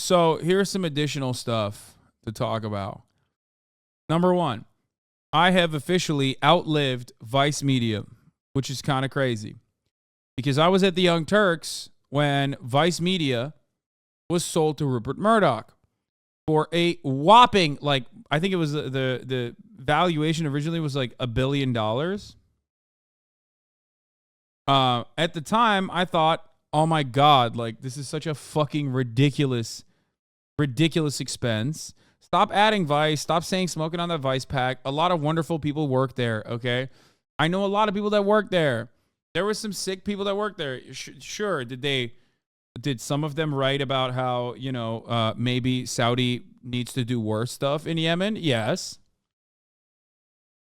So here's some additional stuff to talk about. Number one, I have officially outlived Vice Media, which is kind of crazy. Because I was at the Young Turks when Vice Media was sold to Rupert Murdoch for a whopping, like, I think it was the valuation originally was like $1 billion. At the time, I thought, oh my God, like, this is such a fucking ridiculous expense. Stop adding Vice. Stop saying smoking on that Vice pack. A lot of wonderful people work there, okay? I know a lot of people that work there. There were some sick people that worked there. Sure, did some of them write about how, you know, maybe Saudi needs to do worse stuff in Yemen? Yes.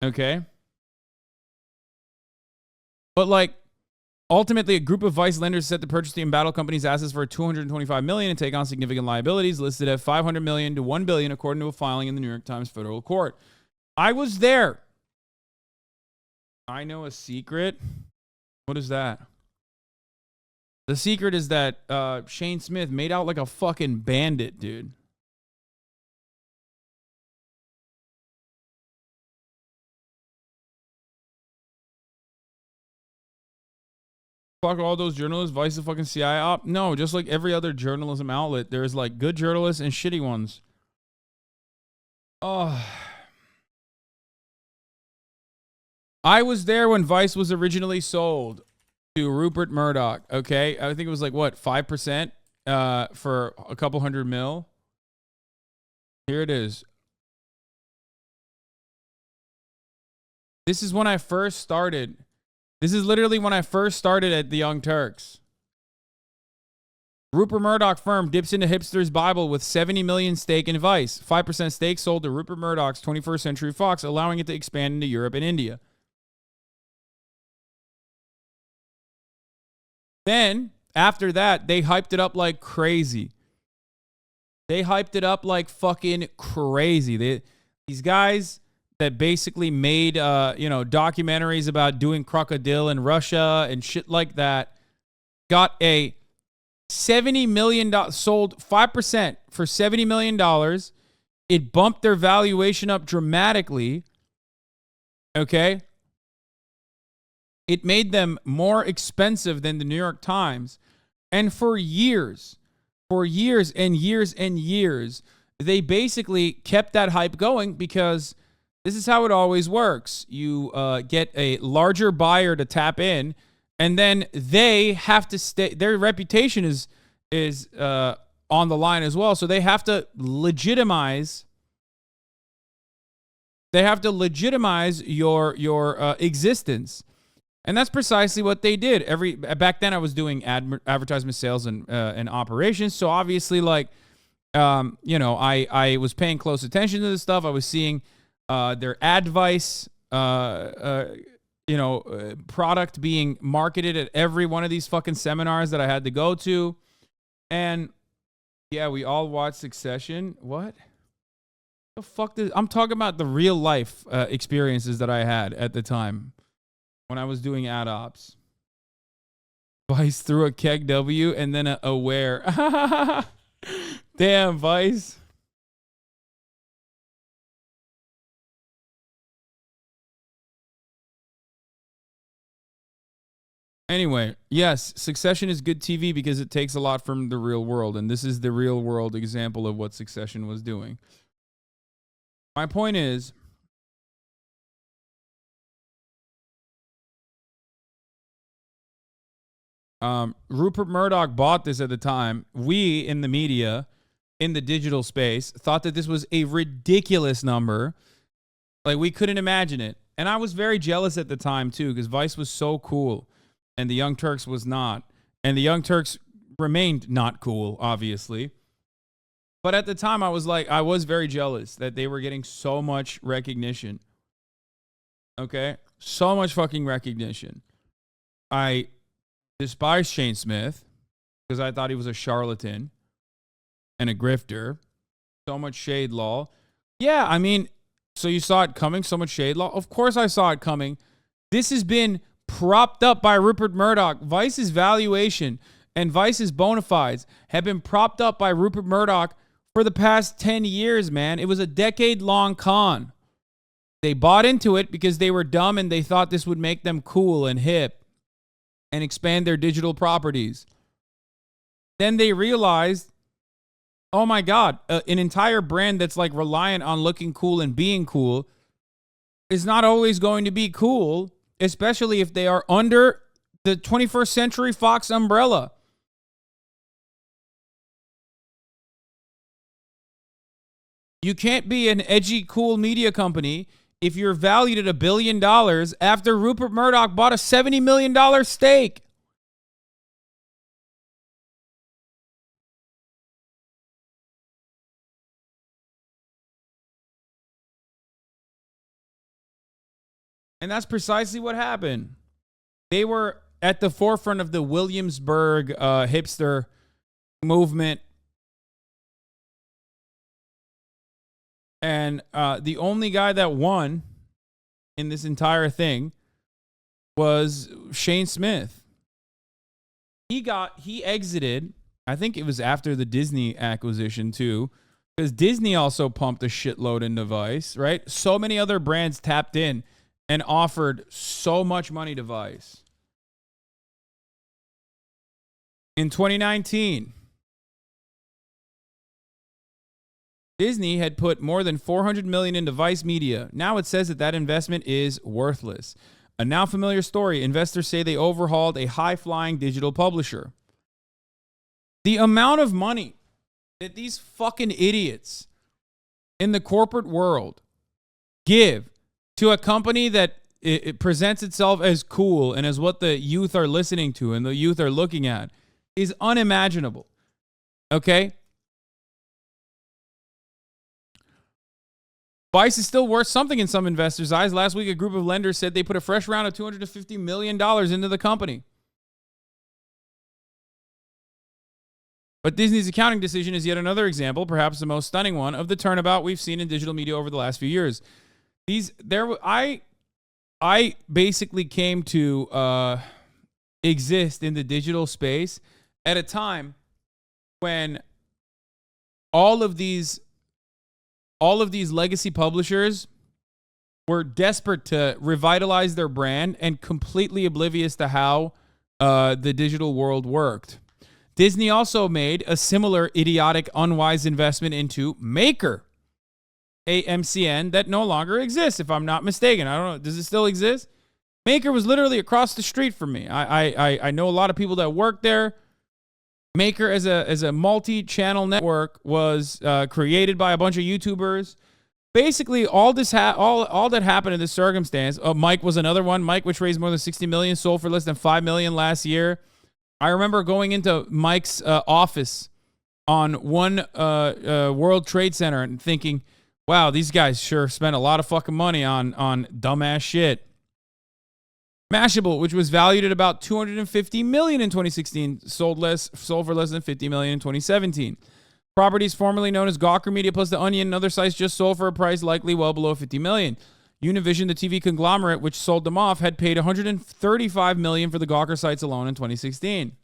Okay. But, like, ultimately, a group of Vice lenders set to purchase the embattled company's assets for $225 million and take on significant liabilities listed at $500 million to $1 billion, according to a filing in the New York Times federal court. I was there. I know a secret. What is that? The secret is that Shane Smith made out like a fucking bandit, dude. Fuck all those journalists, Vice the fucking CIA op. No, just like every other journalism outlet, there's like good journalists and shitty ones. Oh. I was there when Vice was originally sold to Rupert Murdoch, okay? I think it was like, what, 5% for a couple $100 million? Here it is. This is when I first started. This is literally when I first started at the Young Turks. Rupert Murdoch firm dips into hipster's Bible with $70 million stake in Vice. 5% stake sold to Rupert Murdoch's 21st Century Fox, allowing it to expand into Europe and India. Then, after that, they hyped it up like crazy. They hyped it up like fucking crazy. These guys that basically made, documentaries about doing crocodile in Russia and shit like that, got a $70 million, sold 5% for $70 million. It bumped their valuation up dramatically. Okay? It made them more expensive than the New York Times. And for years and years and years, they basically kept that hype going because this is how it always works. You get a larger buyer to tap in, and then they have to stay. Their reputation is on the line as well. So they have to legitimize. They have to legitimize your existence. And that's precisely what they did. Back then, I was doing advertisement sales and operations. So obviously, like, I was paying close attention to this stuff. I was seeing their advice, product being marketed at every one of these fucking seminars that I had to go to. And yeah, we all watched Succession. What? The fuck? I'm talking about the real life experiences that I had at the time. When I was doing ad ops. Vice threw a keg W and then a where. Damn, Vice. Anyway, yes, Succession is good TV because it takes a lot from the real world. And this is the real world example of what Succession was doing. My point is, Rupert Murdoch bought this at the time. We in the media, in the digital space, thought that this was a ridiculous number. Like, we couldn't imagine it. And I was very jealous at the time, too, because Vice was so cool, and the Young Turks was not. And the Young Turks remained not cool, obviously. But at the time, I was very jealous that they were getting so much recognition. Okay? So much fucking recognition. I despised Shane Smith because I thought he was a charlatan and a grifter. So much shade law. Yeah, I mean, so you saw it coming, so much shade law? Of course I saw it coming. This has been propped up by Rupert Murdoch. Vice's valuation and Vice's bona fides have been propped up by Rupert Murdoch for the past 10 years, man. It was a decade-long con. They bought into it because they were dumb and they thought this would make them cool and hip and expand their digital properties. Then they realized, oh my God, an entire brand that's like reliant on looking cool and being cool is not always going to be cool, especially if they are under the 21st Century Fox umbrella. You can't be an edgy, cool media company if you're valued at $1 billion after Rupert Murdoch bought a $70 million stake. And that's precisely what happened. They were at the forefront of the Williamsburg hipster movement. And the only guy that won in this entire thing was Shane Smith. He exited, I think it was after the Disney acquisition too, because Disney also pumped a shitload into Vice, right? So many other brands tapped in and offered so much money to Vice. In 2019, Disney had put more than $400 million into Vice Media. Now it says that investment is worthless. A now familiar story. Investors say they overhauled a high-flying digital publisher. The amount of money that these fucking idiots in the corporate world give to a company that it presents itself as cool and as what the youth are listening to and the youth are looking at is unimaginable. Okay? Vice is still worth something in some investors' eyes. Last week, a group of lenders said they put a fresh round of $250 million into the company. But Disney's accounting decision is yet another example, perhaps the most stunning one, of the turnabout we've seen in digital media over the last few years. I basically came to exist in the digital space at a time when all of these legacy publishers were desperate to revitalize their brand and completely oblivious to how the digital world worked. Disney also made a similar idiotic, unwise investment into Maker, a MCN that no longer exists, if I'm not mistaken. I don't know. Does it still exist? Maker was literally across the street from me. I know a lot of people that work there. Maker as a multi-channel network was created by a bunch of YouTubers. Basically, all that happened in this circumstance. Mike was another one. Mike, which raised more than $60 million, sold for less than $5 million last year. I remember going into Mike's office on one World Trade Center and thinking, "Wow, these guys sure spent a lot of fucking money on dumbass shit." Mashable, which was valued at about $250 million in 2016, sold for less than $50 million in 2017. Properties formerly known as Gawker Media plus The Onion and other sites just sold for a price likely well below $50 million. Univision, the TV conglomerate which sold them off, had paid $135 million for the Gawker sites alone in 2016.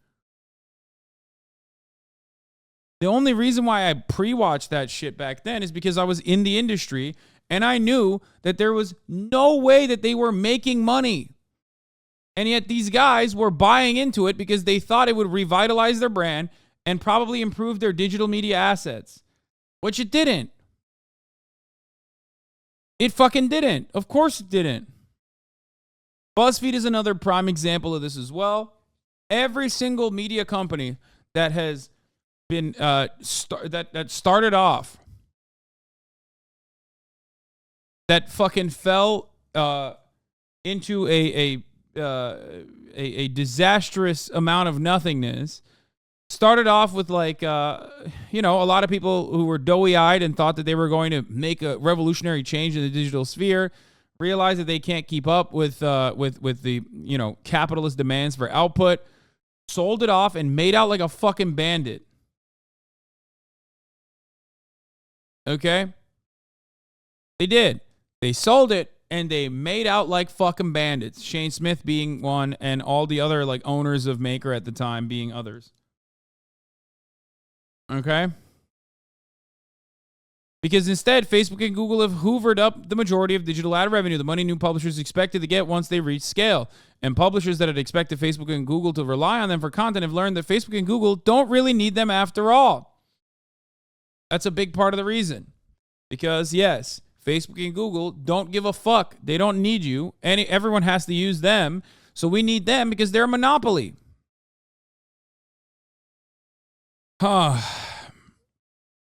The only reason why I pre-watched that shit back then is because I was in the industry and I knew that there was no way that they were making money. And yet these guys were buying into it because they thought it would revitalize their brand and probably improve their digital media assets, which it didn't. It fucking didn't. Of course it didn't. BuzzFeed is another prime example of this as well. Every single media company that has been that started off, that fucking fell into a disastrous amount of nothingness, started off with like a lot of people who were doughy-eyed and thought that they were going to make a revolutionary change in the digital sphere, realized that they can't keep up with the capitalist demands for output, sold it off and made out like a fucking bandit. Okay? They did. They sold it and they made out like fucking bandits. Shane Smith being one and all the other like owners of Maker at the time being others. Okay? Because instead, Facebook and Google have hoovered up the majority of digital ad revenue, the money new publishers expected to get once they reach scale. And publishers that had expected Facebook and Google to rely on them for content have learned that Facebook and Google don't really need them after all. That's a big part of the reason. Because, yes, Facebook and Google don't give a fuck. They don't need you. Everyone has to use them. So we need them because they're a monopoly.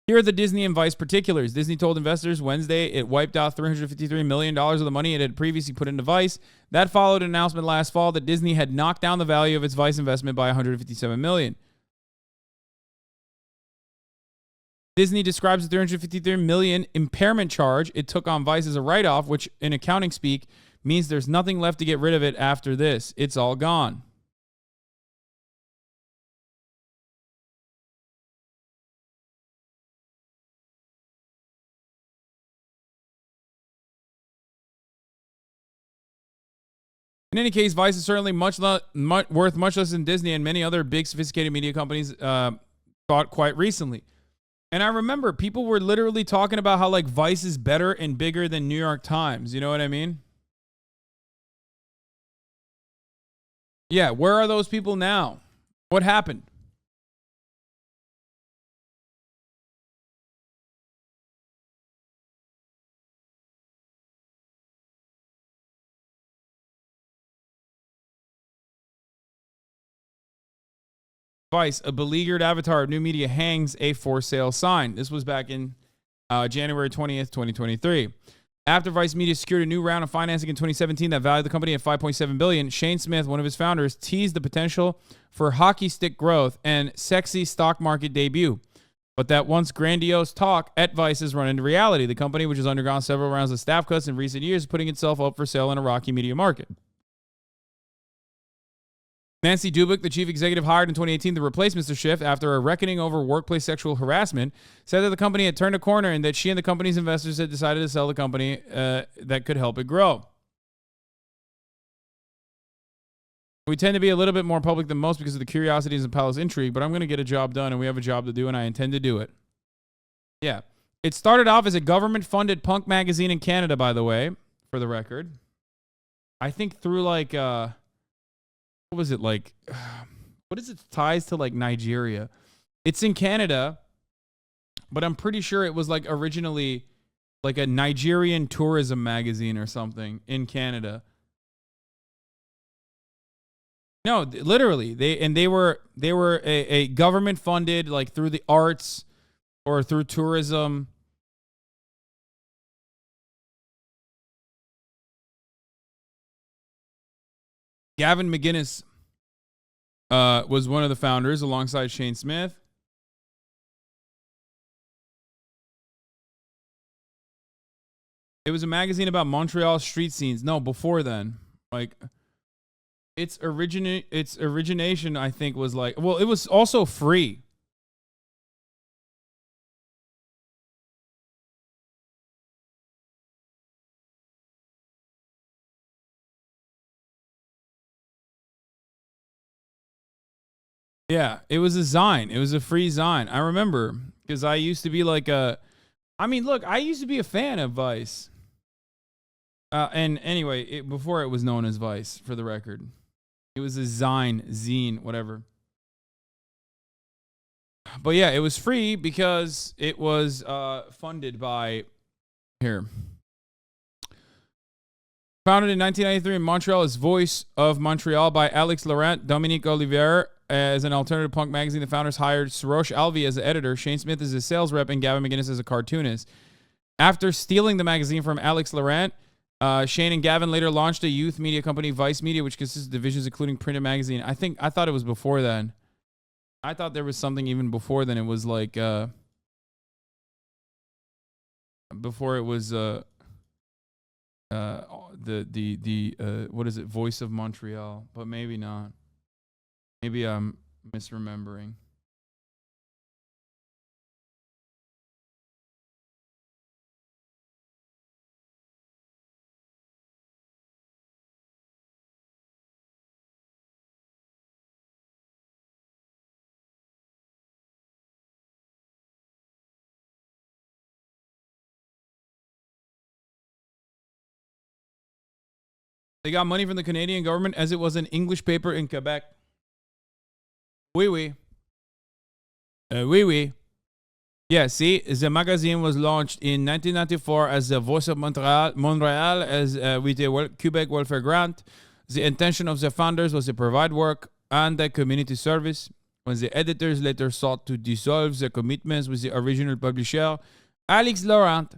Here are the Disney and Vice particulars. Disney told investors Wednesday it wiped out $353 million of the money it had previously put into Vice. That followed an announcement last fall that Disney had knocked down the value of its Vice investment by $157 million. Disney describes the $353 million impairment charge it took on Vice as a write-off, which in accounting speak means there's nothing left to get rid of it after this. It's all gone. In any case, Vice is certainly worth much less than Disney and many other big sophisticated media companies thought quite recently. And I remember people were literally talking about how like Vice is better and bigger than New York Times. You know what I mean? Yeah, where are those people now? What happened? Vice, a beleaguered avatar of new media, hangs a for sale sign. This was back in January 20th, 2023. After Vice Media secured a new round of financing in 2017 that valued the company at $5.7 billion, Shane Smith, one of his founders, teased the potential for hockey stick growth and sexy stock market debut. But that once grandiose talk at Vice has run into reality. The company, which has undergone several rounds of staff cuts in recent years, is putting itself up for sale in a rocky media market. Nancy Dubik, the chief executive hired in 2018 to replace Mr. Schiff after a reckoning over workplace sexual harassment, said that the company had turned a corner and that she and the company's investors had decided to sell the company that could help it grow. We tend to be a little bit more public than most because of the curiosities and palace intrigue, but I'm going to get a job done and we have a job to do and I intend to do it. Yeah. It started off as a government-funded punk magazine in Canada, by the way, for the record. I think through like... what was it like? What is its ties to like Nigeria? It's in Canada, but I'm pretty sure it was like originally like a Nigerian tourism magazine or something in Canada. No, literally, they were a government funded like through the arts or through tourism. Gavin McGinnis was one of the founders alongside Shane Smith. It was a magazine about Montreal street scenes. No, before then. Like its origination, I think, was like, well, it was also free. Yeah, it was a Zine. It was a free Zine. I remember because I used to be like a. I mean, look, I used to be a fan of Vice. And anyway, before it was known as Vice, for the record, it was a zine, whatever. But yeah, it was free because it was funded by here. Founded in 1993 in Montreal as Voice of Montreal by Alex Laurent, Dominique Olivier as an alternative punk magazine. The founders hired Sarosh Alvi as the editor, Shane Smith as a sales rep, and Gavin McGinnis as a cartoonist. After stealing the magazine from Alex Laurent, Shane and Gavin later launched a youth media company, Vice Media, which consists of divisions including print and magazine. I thought it was before then. I thought there was something even before then. It was like before it was what is it, Voice of Montreal, but maybe not. Maybe I'm misremembering. They got money from the Canadian government as it was an English paper in Quebec. Oui, oui. Oui, oui. Yeah, see, the magazine was launched in 1994 as the Voice of Montreal as with the Quebec Welfare Grant. The intention of the founders was to provide work and the community service. When the editors later sought to dissolve their commitments with the original publisher, Alex Laurent,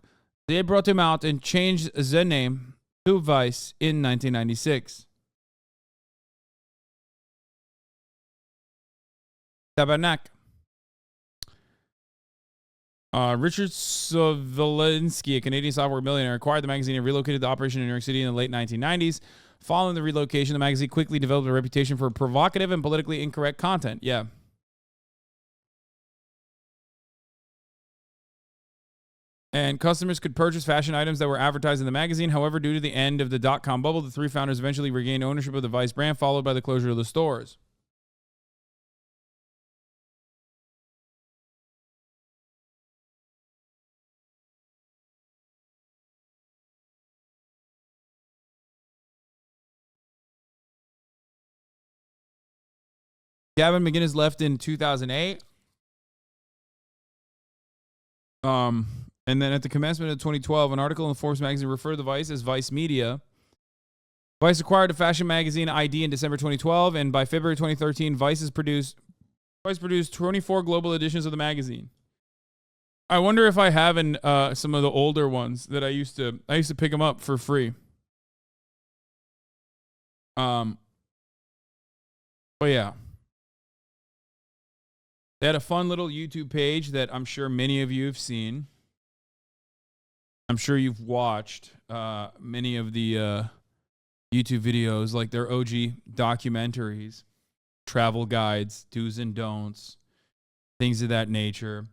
they brought him out and changed the name to Vice in 1996. Tabarnak. Richard Sovilinski, a Canadian software millionaire, acquired the magazine and relocated the operation in New York City in the late 1990s. Following the relocation, the magazine quickly developed a reputation for provocative and politically incorrect content. Yeah. And customers could purchase fashion items that were advertised in the magazine. However, due to the end of the dot-com bubble, the three founders eventually regained ownership of the Vice brand, followed by the closure of the stores. Gavin McInnes left in 2008. And then at the commencement of 2012, an article in Forbes magazine referred to the Vice as Vice Media. Vice acquired a fashion magazine ID in December 2012, and by February 2013, Vice produced 24 global editions of the magazine. I wonder if I have some of the older ones that I used to pick them up for free. But yeah. They had a fun little YouTube page that I'm sure many of you have seen. I'm sure you've watched many of the YouTube videos, like their OG documentaries, travel guides, do's and don'ts, things of that nature.